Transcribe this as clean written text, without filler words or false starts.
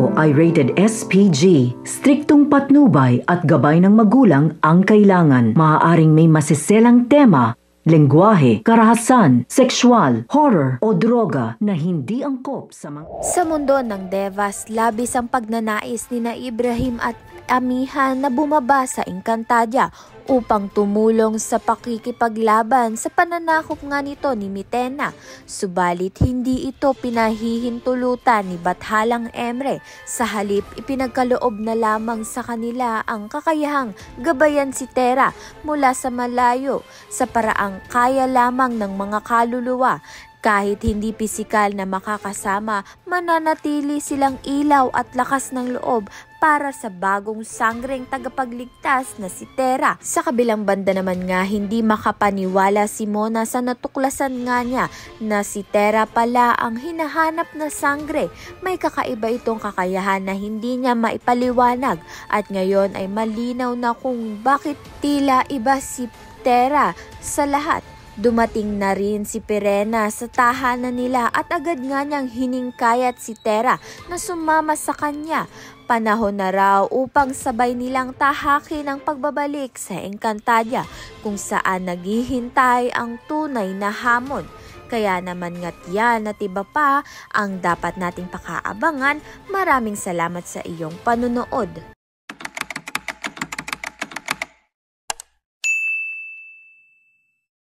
ito ay rated SPG. Striktong patnubay at gabay ng magulang ang kailangan. Maaaring may masiselang tema, lengguwahe, karahasan, sexual, horror o droga na hindi angkop sa mga... Sa mundo ng Devas, labis ang pagnanais ni Ibrahim at Amihan na bumaba sa Encantadia upang tumulong sa pakikipaglaban sa pananakop nga nito ni Mitena. Subalit hindi ito pinahihintulutan ni Bathalang Emre. Sa halip, ipinagkaloob na lamang sa kanila ang kakayahang gabayan si Tera mula sa malayo sa paraang kaya lamang ng mga kaluluwa. Kahit hindi pisikal na makakasama, mananatili silang ilaw at lakas ng loob para sa bagong sangreng tagapagligtas na si Tera. Sa kabilang banda naman nga, hindi makapaniwala si Mona sa natuklasan nga niya na si Tera pala ang hinahanap na sangre. May kakaiba itong kakayahan na hindi niya maipaliwanag at ngayon ay malinaw na kung bakit tila iba si Tera sa lahat. Dumating na rin si Pirena sa tahanan nila at agad nga niyang hiningkayat si Tera na sumama sa kanya. Panahon na raw upang sabay nilang tahakin ang pagbabalik sa Encantadia kung saan naghihintay ang tunay na hamon. Kaya naman nga't yan at iba pa ang dapat nating pakaabangan. Maraming salamat sa iyong panunood.